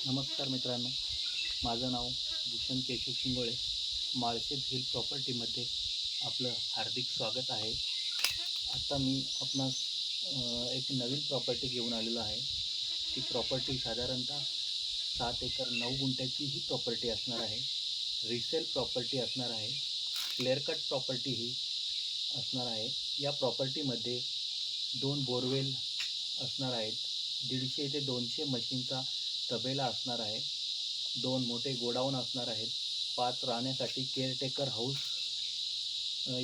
नमस्कार मित्रांनो, माझं नाव भूषण केशव शिंगोळे. माळशेज हिल प्रॉपर्टीमध्ये आपलं हार्दिक स्वागत आहे. आता मी आपणास एक नवीन प्रॉपर्टी घेऊन आलेलो आहे. ती प्रॉपर्टी साधारणतः 7 एकर 9 गुंठ्याची ही प्रॉपर्टी असणार आहे. रिसेल प्रॉपर्टी असणार आहे. क्लिअर कट प्रॉपर्टी ही असणार आहे. या प्रॉपर्टीमध्ये 2 बोरवेल असणार आहेत. 150 ते 200 मशीनचा तबेला असणार आहे. 2 मोठे गोडाऊन असणार आहेत. 5 राहण्यासाठी केअरटेकर हाऊस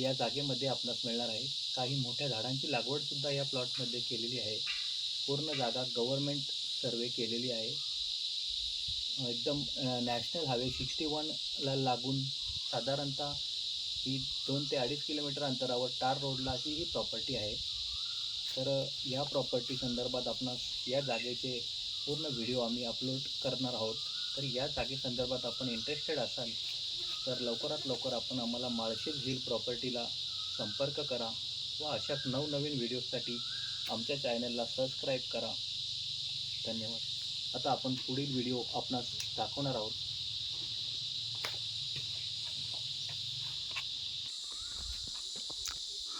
या जागेमध्ये आपणास मिळणार आहे. काही मोठ्या झाडांची लागवडसुद्धा या प्लॉटमध्ये केलेली आहे. पूर्ण जागा गव्हर्नमेंट सर्वे केलेली आहे. एकदम नॅशनल हायवे 61ला लागून साधारणतः ही 2 ते 2.5 किलोमीटर अंतरावर टार रोडला अशी ही प्रॉपर्टी आहे. तर या प्रॉपर्टी संदर्भात आपणास या जागेचे पूर्ण व्हिडिओ आम्ही अपलोड करणार आहोत. तर या जागेसंदर्भात आपण इंटरेस्टेड असाल तर लवकरात लवकर आपण आम्हाला माळशेज हिल प्रॉपर्टीला संपर्क करा व अशाच नवनवीन व्हिडिओसाठी आमच्या चॅनलला सबस्क्राईब करा. धन्यवाद. आता आपण पुढील व्हिडिओ आपणास दाखवणार आहोत.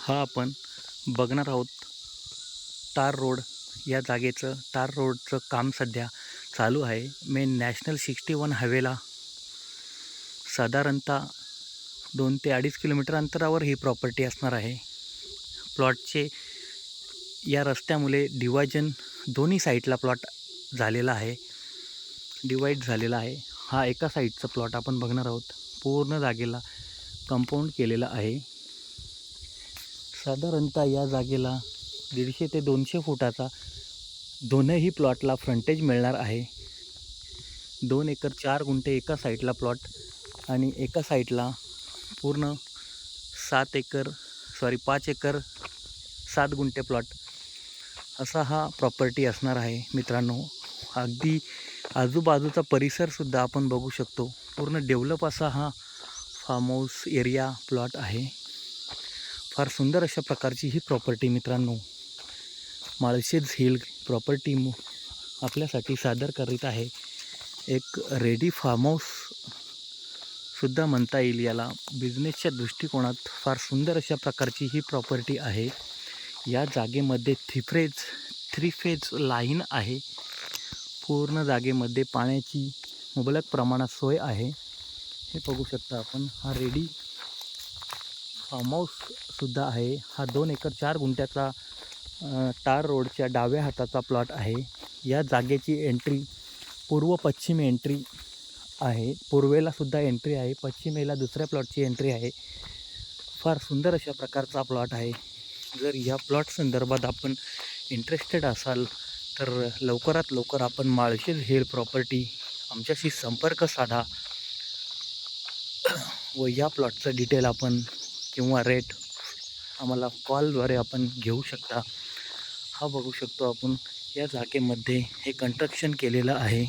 हा आपण बघणार आहोत टार रोड. या जागेचं टार रोडचं काम सध्या चालू आहे. मेन नॅशनल 61 हायवेला साधारणतः 2 ते 2.5 किलोमीटर अंतरावर ही प्रॉपर्टी असणार आहे. प्लॉटचे या रस्त्यामुळे डिवायजन दोन्ही साईडला प्लॉट झालेला आहे, डिवाईड झालेला आहे. हा एका साईडचा प्लॉट आपण बघणार आहोत. पूर्ण जागेला कंपाऊंड केलेलं आहे. साधारणतः या जागेला 150 ते 200 फुटाचा दोनही प्लॉटला फ्रंटेज मिळणार आहे. 2 एकर 4 गुंठे एका साईडला प्लॉट आणि एका साईडला पूर्ण 5 एकर 7 गुंठे प्लॉट असा हा प्रॉपर्टी असणार आहे. मित्रांनो, अगदी आजूबाजूचा परिसरसुद्धा आपण बघू शकतो. पूर्ण डेव्हलप असा हा फार्म हाऊस एरिया प्लॉट आहे. फार सुंदर अशा प्रकारची ही प्रॉपर्टी मित्रांनो माळशेज हिल प्रॉपर्टी आपल्यासाठी सादर करीत आहे. एक रेडी फार्म हाऊस सुद्धा म्हणता येईल याला. बिझनेसच्या दृष्टिकोनात फार सुंदर अशा प्रकारची ही प्रॉपर्टी आहे. या जागेमध्ये थ्री फेज लाईन आहे. पूर्ण जागेमध्ये पाण्याची मुबलक प्रमाणात सोय आहे. हे बघू शकता आपण. हा रेडी फार्म हाऊससुद्धा आहे. हा 2 एकर 4 गुंठ्याचा टार रोडच्या डाव्या हाताचा प्लॉट आहे. या जागेची एंट्री पूर्व पश्चिम एंट्री आहे. पूर्वेलासुद्धा एंट्री आहे. पश्चिमेला दुसऱ्या प्लॉटची एंट्री आहे. फार सुंदर अशा प्रकारचा प्लॉट आहे. जर या प्लॉट संदर्भात आपण इंटरेस्टेड असाल तर लवकरात लवकर आपण माळशेज हिल प्रॉपर्टी आमच्याशी संपर्क साधा व या प्लॉटचं डिटेल आपण किंवा रेट आम्हाला कॉलद्वारे आपण घेऊ शकता. हा बघू शकतो आपण. या जागेमध्ये हे कंस्ट्रक्शन केलेलं आहे.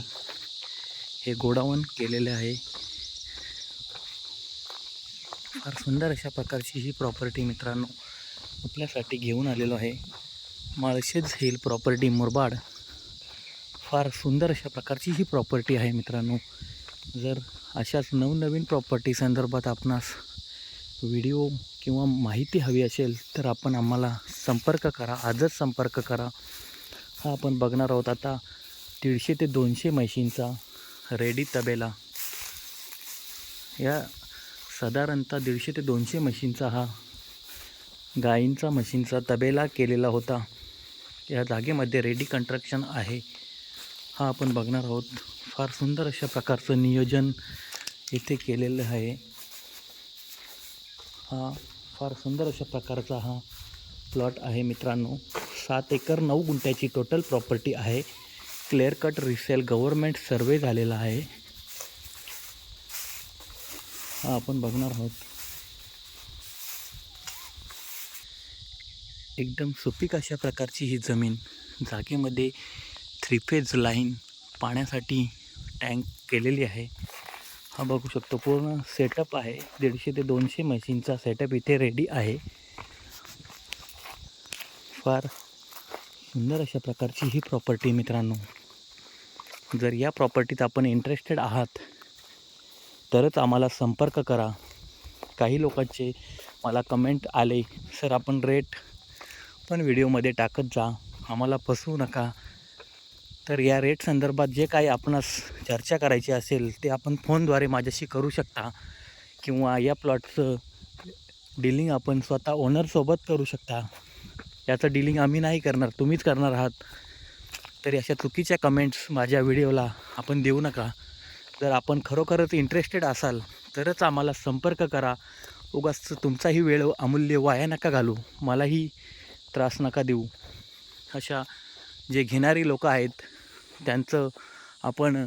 हे गोडाऊन केलेले आहे. फार सुंदर अशा प्रकारची ही प्रॉपर्टी मित्रांनो आपल्यासाठी घेऊन आलेलो आहे. Malshej hill property Murbad. फार सुंदर अशा प्रकारची ही प्रॉपर्टी आहे मित्रांनो. जर अशाच नवनवीन प्रॉपर्टी संदर्भात आपणास व्हिडिओ किंवा माहिती हवी असेल तर आपण आम्हाला संपर्क करा. आजच संपर्क करा. हा आपण बघणार आहोत आता 150 ते 200 म्हशींचा रेडी तबेला. या साधारणतः 150 ते 200 म्हशींचा हा गायींचा म्हशींचा तबेला केलेला होता. या जागेमध्ये रेडी कंस्ट्रक्शन आहे. हा आपण बघणार आहोत. फार सुंदर अशा प्रकारचं नियोजन इथे केलेलं आहे. हा फार सुंदर अशा प्रकारचा हा प्लॉट आहे मित्रांनो. 7 एकर 9 गुंठ्याची टोटल प्रॉपर्टी आहे. क्लिअर कट रिसेल गव्हर्नमेंट सर्वे झालेला आहे. हा आपण बघणार आहोत. एकदम सुपीक अशा प्रकारची ही जमीन. जागेमध्ये 3 फेज लाईन पाण्यासाठी टँक केलेली आहे. हा बघू शकतो. पूर्ण सेटअप आहे. 150 ते 200 मशीनचा सेटअप इथे रेडी आहे. फार सुंदर अशा प्रकारची ही प्रॉपर्टी मित्रांनो जर या प्रॉपर्टीत आपण इंटरेस्टेड आहात तरच आम्हाला संपर्क करा. काही लोकांचे मला कमेंट आले, सर आपण रेट पण व्हिडिओमध्ये टाकत जा, आम्हाला फसवू नका. तर या रेट संदर्भात जे काही आपणास चर्चा करायची असेल ते आपण फोनद्वारे माझ्याशी करू शकता, किंवा या प्लॉटचं डीलिंग आपण स्वतः ओनरसोबत करू शकता. याचं डीलिंग आम्ही नाही करणार, तुम्हीच करणार आहात. तरी अशा चुकीच्या कमेंट्स माझ्या व्हिडिओला आपण देऊ नका. जर आपण खरोखरच इंटरेस्टेड असाल तरच आम्हाला संपर्क करा. उगाच तुमचाही वेळ अमूल्य वाया नका घालू, मलाही त्रास नका देऊ. अशा जे घेणारी लोकं आहेत त्यांचं आपण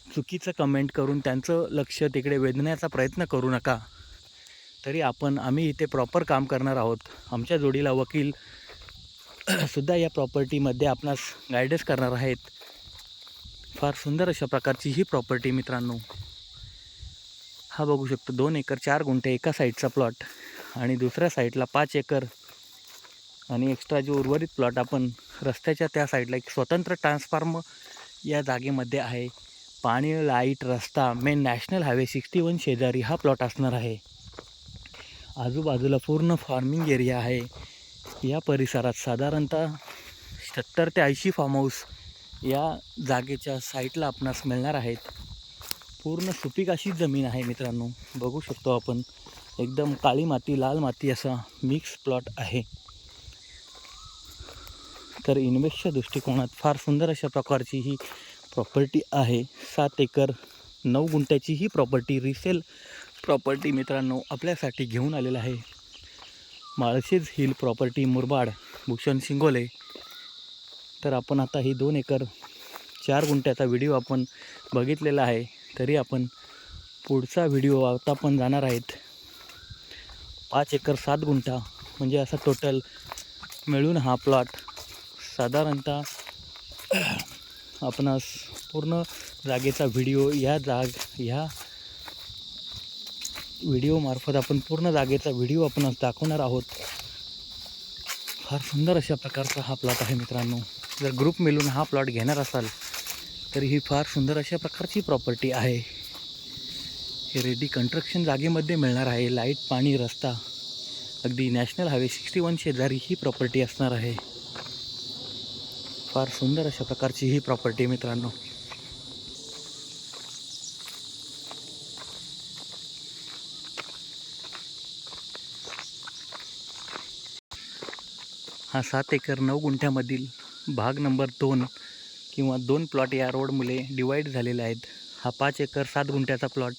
चुकीचं कमेंट करून त्यांचं लक्ष तिकडे वेधण्याचा प्रयत्न करू नका. तरी आम्ही इथे प्रॉपर काम करणार आहोत. आमच्या जोडीला वकील सुद्धा या प्रॉपर्टीमध्ये आपणास गायडन्स करणार आहेत. फार सुंदर अशा प्रकारची ही प्रॉपर्टी मित्रांनो. हा बघू शकतो 2 एकर 4 गुंठे एका साईडचा प्लॉट, आणि दुसऱ्या साईडला 5 एकर, आणि एक्स्ट्रा जो उर्वरित प्लॉट आपण रस्त्याच्या त्या साईडला एक स्वतंत्र ट्रान्सफॉर्मर या जागेमध्ये आहे. पाणी, लाईट, रस्ता, मेन नॅशनल हायवे 61 शेजारी हा प्लॉट असणार आहे. आजूबाजूला पूर्ण फार्मिंग एरिया आहे. या परिसरात साधारणतः 70 ते 80 फार्म हाऊस या जागेच्या साईटला आपणास मिळणार आहेत. पूर्ण सुपीक अशी जमीन आहे मित्रांनो. बघू शकतो आपण एकदम काळी माती लाल माती असा मिक्स प्लॉट आहे. तर इन्व्हेस्टच्या दृष्टिकोनात फार सुंदर अशा प्रकारची ही प्रॉपर्टी आहे. 7 एकर 9 गुंठ्याची ही प्रॉपर्टी रिसेल प्रॉपर्टी मित्रांनो आपल्यासाठी घेऊन आलेला आहे. Malshej hill property Murbad, Bhushan Shingole. तर आपण आता ही 2 एकर 4 गुंठ्याचा व्हिडिओ आपण बघितलेला आहे. तरी आपण पुढचा व्हिडिओ आता आपण जाणार आहेत 5 एकर 7 गुंठा, म्हणजे असा टोटल मिळून हा प्लॉट साधारणतः आपणास पूर्ण जागेचा व्हिडिओ ह्या व्हिडिओमार्फत आपण पूर्ण जागेचा व्हिडिओ आपणास दाखवणार आहोत. फार सुंदर अशा प्रकारचा हा प्लॉट आहे मित्रांनो. जर ग्रुप मिळून हा प्लॉट घेणार असाल तर ही फार सुंदर अशा प्रकारची प्रॉपर्टी आहे. हे रेडी कन्स्ट्रक्शन जागेमध्ये मिळणार आहे. लाईट, पाणी, रस्ता, अगदी नॅशनल हायवे 61 शेजारी ही प्रॉपर्टी असणार आहे. फार सुंदर अशा प्रकारची ही प्रॉपर्टी मित्रांनो. हा 7 एकर 9 गुंठ्यामधील भाग नंबर 2 किंवा 2 प्लॉट या रोडमुळे डिवाईड झालेले आहेत. हा 5 एकर 7 गुंठ्याचा प्लॉट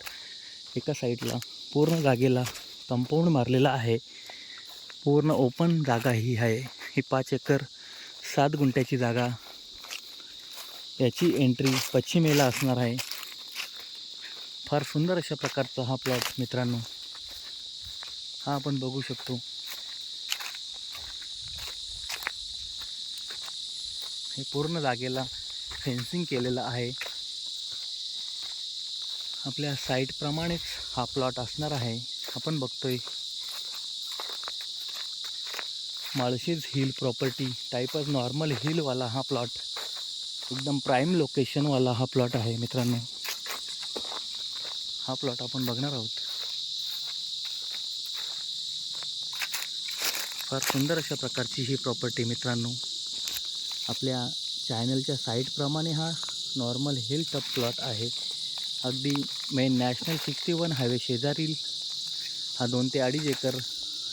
एका साईडला पूर्ण जागेला कंपाऊंड मारलेला आहे. पूर्ण ओपन जागा ही आहे. ही 5 एकर 7 गुंठ्याची जागा, याची एंट्री पश्चिमेला असणार आहे. फार सुंदर अशा प्रकारचा हा प्लॉट मित्रांनो. हा आपण बघू शकतो. हे पूर्ण जागेला फेन्सिंग केलेलं आहे. आपल्या साईटप्रमाणेच हा प्लॉट असणार आहे. आपण बघतोय माळशेज हिल प्रॉपर्टी टाईपच नॉर्मल हिलवाला हा प्लॉट, एकदम प्राईम लोकेशनवाला हा प्लॉट आहे मित्रांनो. हा प्लॉट आपण बघणार आहोत. फार सुंदर अशा प्रकारची ही प्रॉपर्टी मित्रांनो. आपल्या चॅनलच्या साईटप्रमाणे हा नॉर्मल हिल टॉप प्लॉट आहे. अगदी मेन नॅशनल 61 हायवे शेजारील हा 2 ते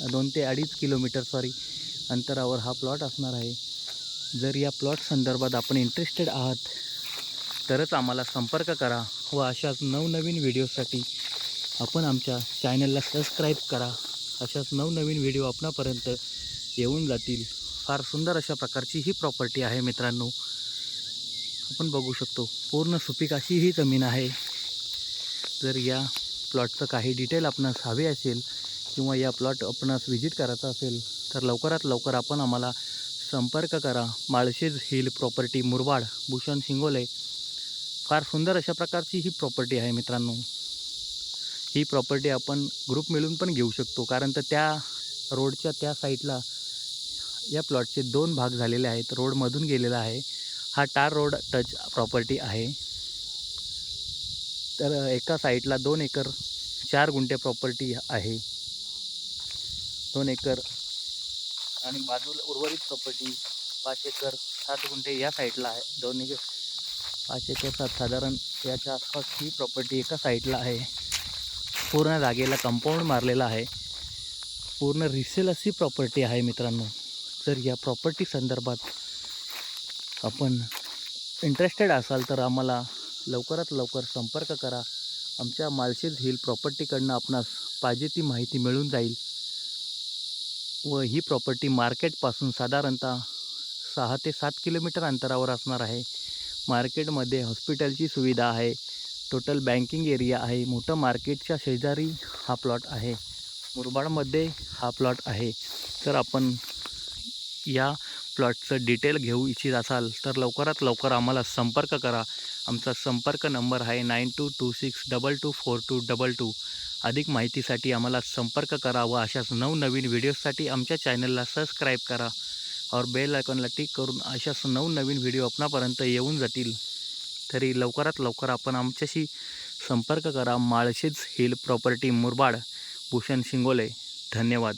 2.5 किलोमीटर अंतरावर हा प्लॉट असणार आहे. जर या प्लॉट संदर्भात आपण इंटरेस्टेड आहात तरच आम्हाला संपर्क करा, व अशाच नवनवीन व्हिडिओसाठी आपण आमच्या चॅनलला सबस्क्राईब करा. अशाच नवनवीन व्हिडिओ आपणापर्यंत येऊन जातील. फार सुंदर अशा प्रकारची ही प्रॉपर्टी आहे मित्रांनो. आपण बघू शकतो पूर्ण सुपीक अशी ही जमीन आहे. जर या प्लॉटचं काही डिटेल आपणास हवे असेल किंवा या प्लॉट आपणास व्हिजिट करायचा असेल तर लवकरात लवकर आपण आम्हाला संपर्क करा. Malshej hill property Murbad, Bhushan Shingole. फार सुंदर अशा प्रकारची ही प्रॉपर्टी आहे मित्रांनो. ही प्रॉपर्टी आपण ग्रुप मिळून पण घेऊ शकतो, कारण तर त्या रोडच्या त्या साईडला या प्लॉटचे 2 भाग झालेले आहेत. रोडमधून गेलेला आहे. हा टार रोड टच प्रॉपर्टी आहे. तर एका साईडला 2 एकर 4 गुंठे प्रॉपर्टी आहे. 2 एकर आणि बाजूला उर्वरित प्रॉपर्टी 5 एकर 7 गुंठे या साईडला आहे. 2 एकर 5 एकर 7 साधारण याच्या आसपास ही प्रॉपर्टी एका साईडला आहे. पूर्ण जागेला कंपाऊंड मारलेला आहे. पूर्ण रिसेल अशी प्रॉपर्टी आहे मित्रांनो. जर या प्रॉपर्टी संदर्भात आपण इंटरेस्टेड असाल तर आम्हाला लवकरात लवकर संपर्क करा. आमच्या माळशेज हिल प्रॉपर्टीकडनं आपणास पाहिजे ती माहिती मिळून जाईल. व ही प्रॉपर्टी मार्केटपासून साधारणतः 6 ते 7 किलोमीटर अंतरावर असणार आहे. मार्केटमध्ये हॉस्पिटलची सुविधा आहे. टोटल बँकिंग एरिया आहे. मोठं मार्केटच्या शेजारी हा प्लॉट आहे. मुरबाडमध्ये हा प्लॉट आहे. तर आपण या प्लॉटचं डिटेल घेऊ इच्छित असाल तर लवकरात लवकर आम्हाला संपर्क करा. आमचा संपर्क नंबर आहे 9226224222. अधिक माहितीसाठी आम्हाला संपर्क करा व अशाच नवनवीन व्हिडिओसाठी आमच्या चॅनलला सबस्क्राईब करा और बेल आयकॉनला टिक करून अशाच नवनवीन व्हिडिओ आपणापर्यंत येऊन जातील. तरी लवकरात लवकर आपण आमच्याशी संपर्क करा. Malshej hill property Murbad, Bhushan Shingole. धन्यवाद.